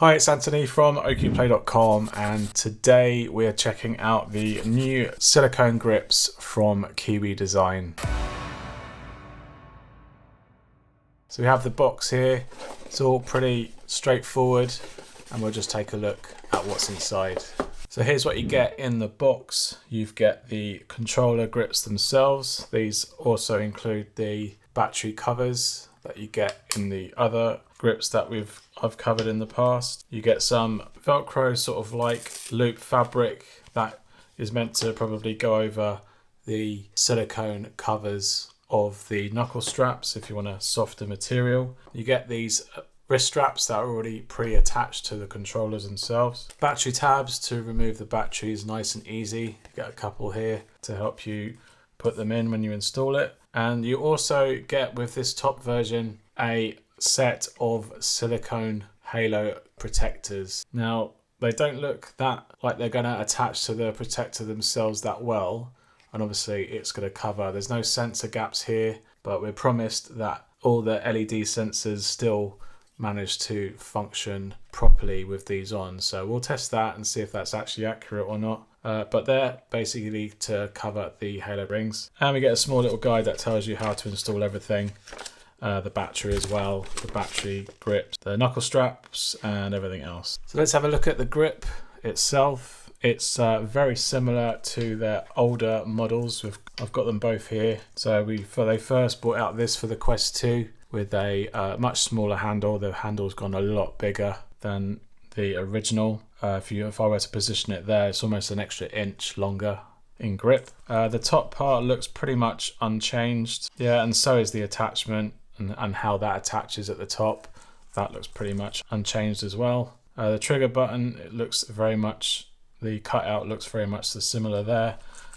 Hi, it's Anthony from okplay.com, and today we're checking out the new silicone grips from Kiwi Design. So we have the box here. It's all pretty straightforward, and we'll just take a look at what's inside. So here's what you get in the box. You get the controller grips themselves. These also include the battery covers that you get in the other grips that I've covered in the past. You get some Velcro sort of like loop fabric that is meant to probably go over the silicone covers of the knuckle straps if you want a softer material. You get these wrist straps that are already pre-attached to the controllers themselves. Battery tabs to remove the batteries, nice and easy. You get a couple here to help you put them in when you install it. And you also get with this top version a set of silicone halo protectors. Now, they don't look that like they're going to attach to the protector themselves that well, and obviously it's going to cover. There's no sensor gaps here, but we're promised that all the LED sensors still manage to function properly with these on. So we'll test that and see if that's actually accurate or not. But they're basically to cover the halo rings. And we get a small little guide that tells you how to install everything. The battery as well, the battery grips, the knuckle straps and everything else. So let's have a look at the grip itself. It's very similar to their older models. I've got them both here. So they first brought out this for the Quest 2 with a much smaller handle. The handle's gone a lot bigger than the original. If I were to position it there, it's almost an extra inch longer in grip. The top part looks pretty much unchanged. Yeah, and so is the attachment and how that attaches at the top. That looks pretty much unchanged as well. The trigger button, the cutout looks very much similar there.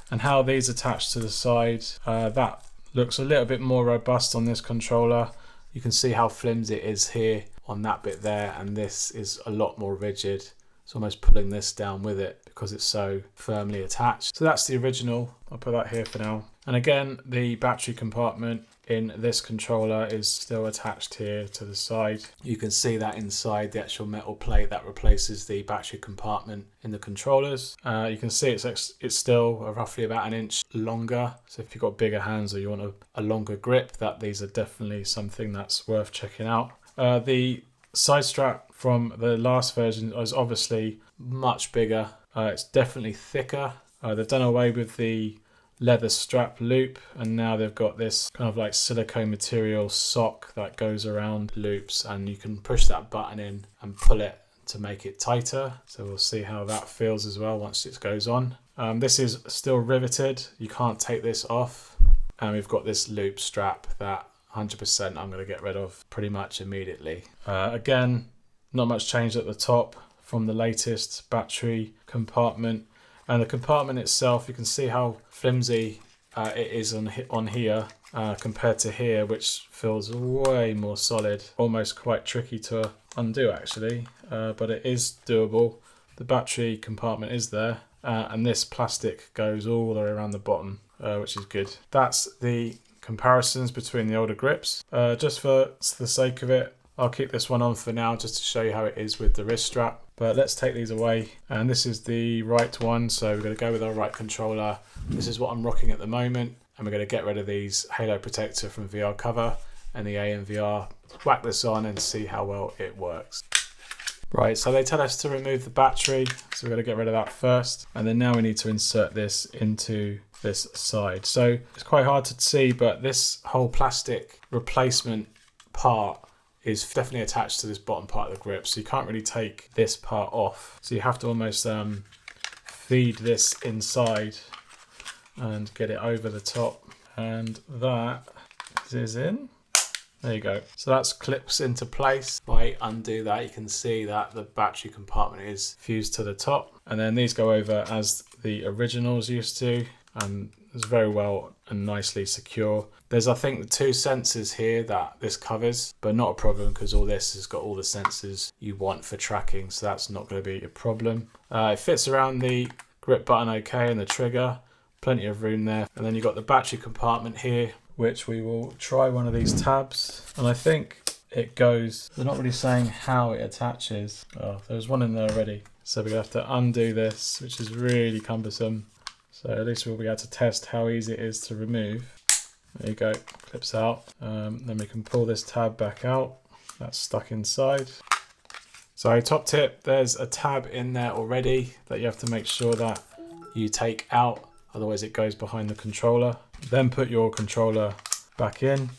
And how these attach to the side, that looks a little bit more robust on this controller. You can see how flimsy it is here on that bit there, and this is a lot more rigid. It's almost pulling this down with it because it's so firmly attached. So that's the original. I'll put that here for now. And again, the battery compartment in this controller is still attached here to the side. You can see that inside the actual metal plate that replaces the battery compartment in the controllers. You can see it's still roughly about an inch longer. So if you've got bigger hands or you want a longer grip, these are definitely something that's worth checking out. The side strap from the last version is obviously much bigger. It's definitely thicker. They've done away with the leather strap loop, and now they've got this kind of like silicone material sock that goes around loops, and you can push that button in and pull it to make it tighter. So we'll see how that feels as well once it goes on. This is still riveted. You can't take this off. And we've got this loop strap that 100% I'm going to get rid of pretty much immediately. Again, not much change at the top from the latest battery compartment. And the compartment itself, you can see how flimsy it is on here compared to here, which feels way more solid, almost quite tricky to undo actually, but it is doable. The battery compartment is there, and this plastic goes all the way around the bottom, which is good. That's the comparisons between the older grips. Just for the sake of it, I'll keep this one on for now just to show you how it is with the wrist strap. But let's take these away, and this is the right one, so we're going to go with our right controller. This is what I'm rocking at the moment, and we're going to get rid of these halo protector from VR cover and the AMVR. Whack this on and see how well it works. Right, so they tell us to remove the battery, so we're going to get rid of that first, and then now we need to insert this into this side. So it's quite hard to see, but this whole plastic replacement part is definitely attached to this bottom part of the grip, so you can't really take this part off. So you have to almost feed this inside and get it over the top, and that is in. There you go. So that's clips into place. If I undo that, you can see that the battery compartment is fused to the top, and then these go over as the originals used to, and it's very well and nicely secure. There's, I think, the 2 sensors here that this covers, but not a problem because all this has got all the sensors you want for tracking, so that's not going to be a problem. It fits around the grip button okay, and the trigger, plenty of room there. And then you've got the battery compartment here, which we will try one of these tabs. And I think it goes. They're not really saying how it attaches. Oh, there's one in there already. So we're gonna have to undo this, which is really cumbersome. So at least we'll be able to test how easy it is to remove. There you go, clips out. Then we can pull this tab back out. That's stuck inside. So top tip, there's a tab in there already that you have to make sure that you take out, otherwise it goes behind the controller. Then put your controller back in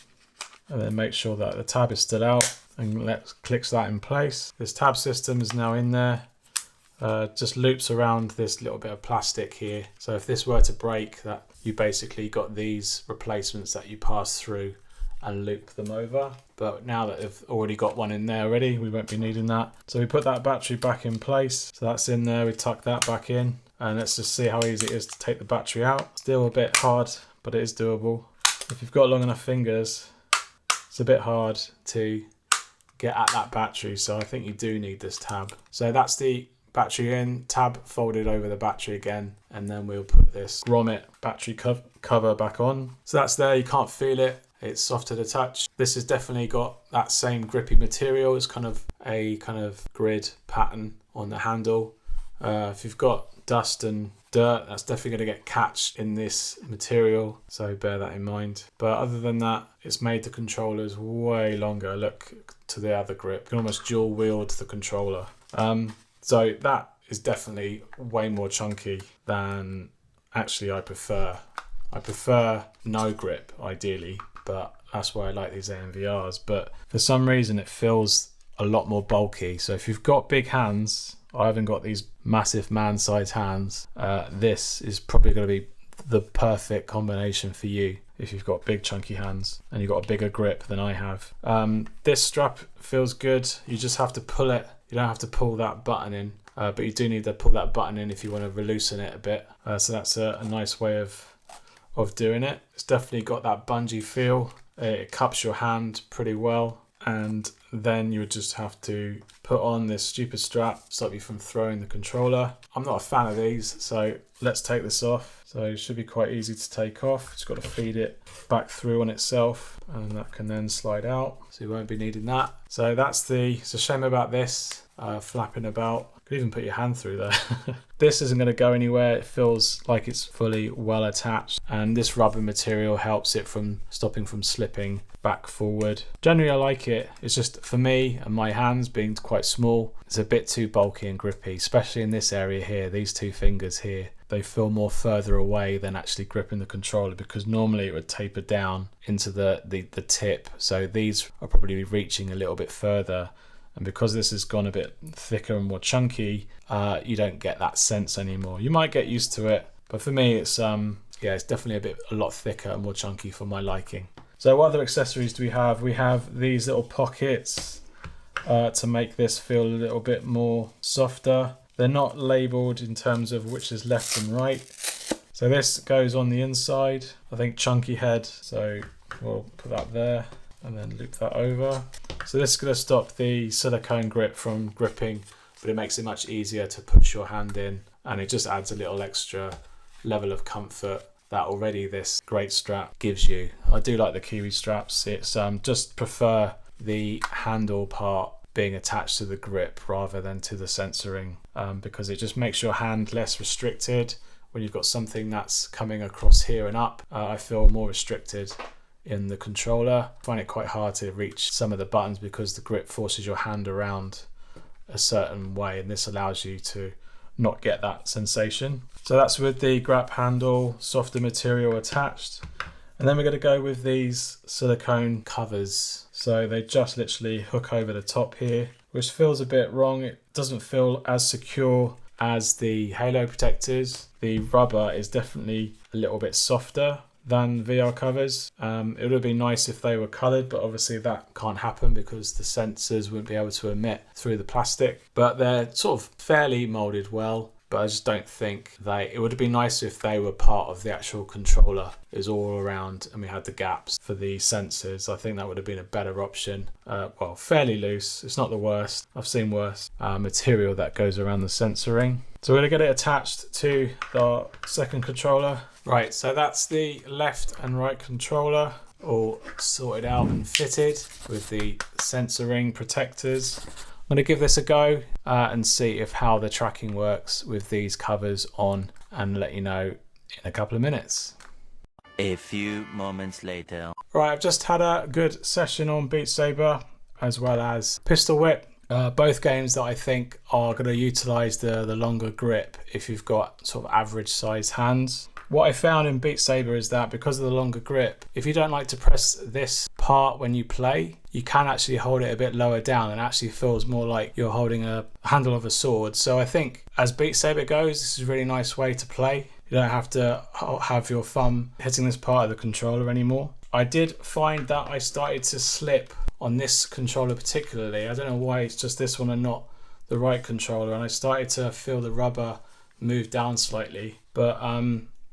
and then make sure that the tab is still out and clicks that in place. This tab system is now in there. Just loops around this little bit of plastic here. So if this were to break, that you basically got these replacements that you pass through and loop them over. But now that they've already got one in there already, we won't be needing that. So we put that battery back in place. So that's in there, we tuck that back in. And let's just see how easy it is to take the battery out. Still a bit hard, but it is doable. If you've got long enough fingers, it's a bit hard to get at that battery. So I think you do need this tab. So that's the battery in, tab folded over the battery again, and then we'll put this grommet battery cover back on. So that's there, you can't feel it, it's soft to the touch. This has definitely got that same grippy material. It's kind of a grid pattern on the handle. If you've got dust and dirt, that's definitely going to get catched in this material, so bear that in mind. But other than that, it's made the controllers way longer. Look to the other grip, you can almost dual wield the controller. So that is definitely way more chunky than actually I prefer. I prefer no grip ideally, but that's why I like these AMVRs. But for some reason it feels a lot more bulky. So if you've got big hands, I haven't got these massive man-sized hands, this is probably going to be the perfect combination for you if you've got big chunky hands and you've got a bigger grip than I have. This strap feels good. You just have to pull it. You don't have to pull that button in, but you do need to pull that button in if you want to loosen it a bit. So that's a nice way of doing it. It's definitely got that bungee feel. It cups your hand pretty well. And then you would just have to put on this stupid strap, stop you from throwing the controller. I'm not a fan of these, so let's take this off. So it should be quite easy to take off. Just got to feed it back through on itself, and that can then slide out. So you won't be needing that. So it's a shame about this, flapping about. Could even put your hand through there. This isn't going to go anywhere. It feels like it's fully well attached, and this rubber material helps it from stopping from slipping back forward. Generally I like it. It's just for me and my hands being quite small, it's a bit too bulky and grippy, especially in this area here. These two fingers here, they feel more further away than actually gripping the controller, because normally it would taper down into the tip. So these are probably reaching a little bit further. And because this has gone a bit thicker and more chunky, you don't get that sense anymore. You might get used to it, but for me, it's definitely a lot thicker and more chunky for my liking. So what other accessories do we have? We have these little pockets to make this feel a little bit more softer. They're not labeled in terms of which is left and right. So this goes on the inside, I think chunky head. So we'll put that there and then loop that over. So this is going to stop the silicone grip from gripping, but it makes it much easier to push your hand in, and it just adds a little extra level of comfort that already this great strap gives you. I do like the Kiwi straps. It's just prefer the handle part being attached to the grip rather than to the sensoring, because it just makes your hand less restricted. When you've got something that's coming across here and up, I feel more restricted in the controller. I find it quite hard to reach some of the buttons because the grip forces your hand around a certain way, and this allows you to not get that sensation. So that's with the grab handle, softer material attached. And then we're going to go with these silicone covers. So they just literally hook over the top here, which feels a bit wrong. It doesn't feel as secure as the halo protectors. The rubber is definitely a little bit softer than VR covers. It would have been nice if they were coloured, but obviously that can't happen because the sensors wouldn't be able to emit through the plastic. But they're sort of fairly moulded well, but I just don't think it would have been nice if they were part of the actual controller. It was all around and we had the gaps for the sensors. I think that would have been a better option. Well, fairly loose, it's not the worst. I've seen worse material that goes around the sensoring. So we're going to get it attached to the second controller. Right, so that's the left and right controller. all sorted out and fitted with the sensor ring protectors. I'm going to give this a go and see if how the tracking works with these covers on, and let you know in a couple of minutes. A few moments later. Right, I've just had a good session on Beat Saber as well as Pistol Whip. Both games that I think are going to utilise the longer grip if you've got sort of average sized hands. What I found in Beat Saber is that because of the longer grip, if you don't like to press this part when you play, you can actually hold it a bit lower down and it actually feels more like you're holding a handle of a sword. So I think as Beat Saber goes, this is a really nice way to play. You don't have to have your thumb hitting this part of the controller anymore. I did find that I started to slip on this controller particularly. I don't know why it's just this one and not the right controller, and I started to feel the rubber move down slightly, but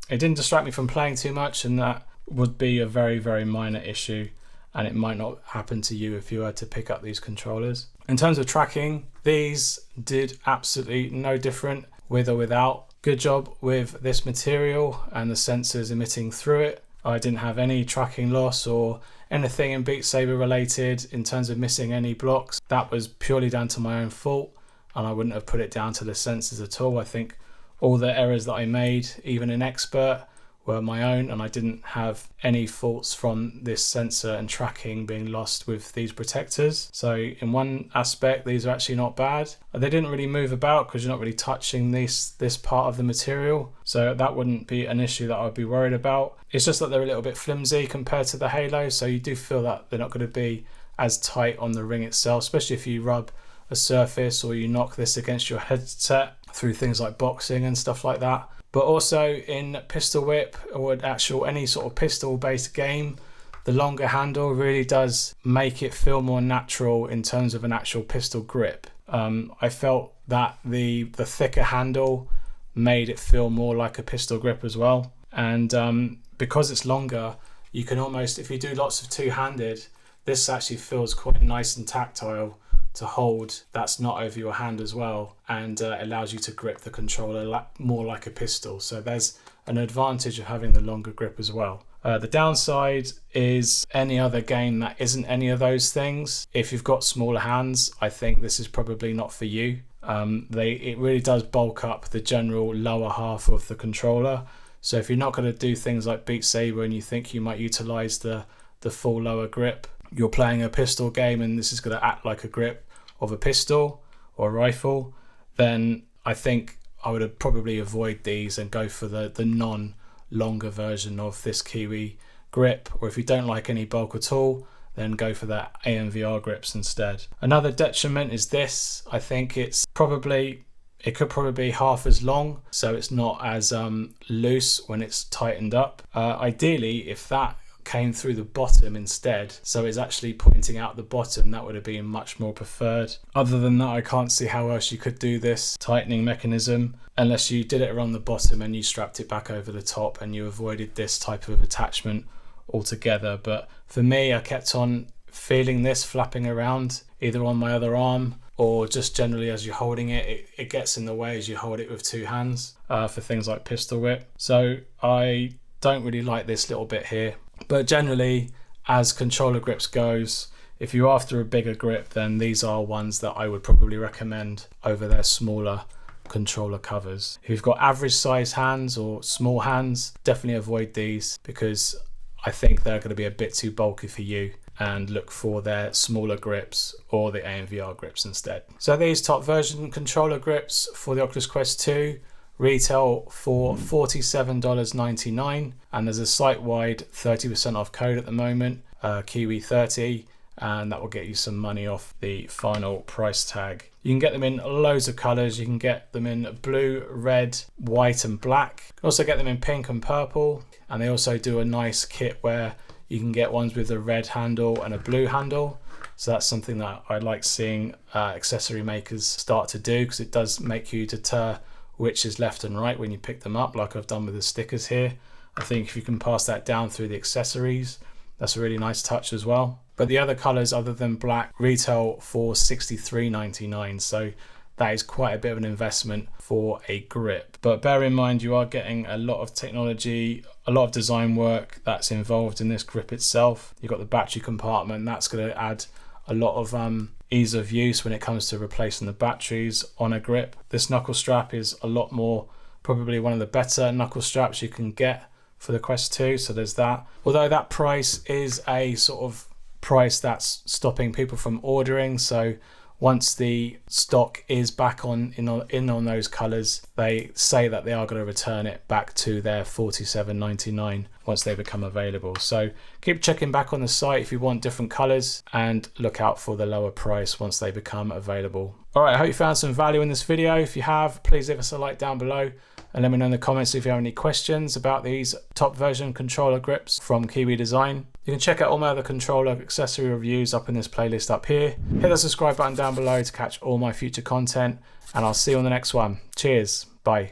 it didn't distract me from playing too much, and that would be a very, very minor issue, and it might not happen to you if you were to pick up these controllers. In terms of tracking, these did absolutely no different with or without. Good job with this material and the sensors emitting through it. I didn't have any tracking loss or anything in Beat Saber related in terms of missing any blocks. That was purely down to my own fault, and I wouldn't have put it down to the sensors at all. I think all the errors that I made, even in Expert, were my own, and I didn't have any faults from this sensor and tracking being lost with these protectors. So in one aspect, these are actually not bad. They didn't really move about because you're not really touching this part of the material, so that wouldn't be an issue that I'd be worried about. It's just that they're a little bit flimsy compared to the Halo, so you do feel that they're not going to be as tight on the ring itself, especially if you rub a surface or you knock this against your headset through things like boxing and stuff like that. But also in Pistol Whip or any sort of pistol based game, the longer handle really does make it feel more natural in terms of an actual pistol grip. I felt that the thicker handle made it feel more like a pistol grip as well. And because it's longer, you can almost, if you do lots of two-handed, this actually feels quite nice and tactile to hold. That's not over your hand as well, and allows you to grip the controller more like a pistol. So there's an advantage of having the longer grip as well. The downside is any other game that isn't any of those things. If you've got smaller hands, I think this is probably not for you. It really does bulk up the general lower half of the controller. So if you're not going to do things like Beat Saber and you think you might utilize the full lower grip, you're playing a pistol game and this is going to act like a grip of a pistol or a rifle, then I think I would probably avoid these and go for the non-longer version of this Kiwi grip. Or if you don't like any bulk at all, then go for the AMVR grips instead. Another detriment is this. I think it could probably be half as long, so it's not as loose when it's tightened up. Ideally, if that came through the bottom instead, so it's actually pointing out the bottom, that would have been much more preferred. Other than that, I can't see how else you could do this tightening mechanism unless you did it around the bottom and you strapped it back over the top and you avoided this type of attachment altogether. But for me, I kept on feeling this flapping around either on my other arm or just generally as you're holding it gets in the way as you hold it with two hands for things like Pistol Whip. So I don't really like this little bit here. But generally, as controller grips goes, if you're after a bigger grip, then these are ones that I would probably recommend over their smaller controller covers. If you've got average size hands or small hands, definitely avoid these because I think they're going to be a bit too bulky for you, and look for their smaller grips or the AMVR grips instead. So these top version controller grips for the Oculus Quest 2 retail for $47.99, and there's a site-wide 30% off code at the moment, Kiwi30, and that will get you some money off the final price tag. You can get them in loads of colors. You can get them in blue, red, white and black. You can also get them in pink and purple, and they also do a nice kit where you can get ones with a red handle and a blue handle. So that's something that I like seeing accessory makers start to do, because it does make you deter which is left and right when you pick them up, like I've done with the stickers here. I think if you can pass that down through the accessories, that's a really nice touch as well. But the other colors other than black retail for $63.99, so that is quite a bit of an investment for a grip. But bear in mind, you are getting a lot of technology, a lot of design work that's involved in this grip itself. You've got the battery compartment, that's going to add a lot of ease of use when it comes to replacing the batteries on a grip. This knuckle strap is a lot more, probably one of the better knuckle straps you can get for the Quest 2, so there's that. Although that price is a sort of price that's stopping people from ordering, so once the stock is back on those colors, they say that they are going to return it back to their $47.99 once they become available. So keep checking back on the site if you want different colors, and look out for the lower price once they become available. All right, I hope you found some value in this video. If you have, please leave us a like down below and let me know in the comments if you have any questions about these top version controller grips from Kiwi Design. You can check out all my other controller accessory reviews up in this playlist up here. Hit the subscribe button down below to catch all my future content, and I'll see you on the next one. Cheers, bye.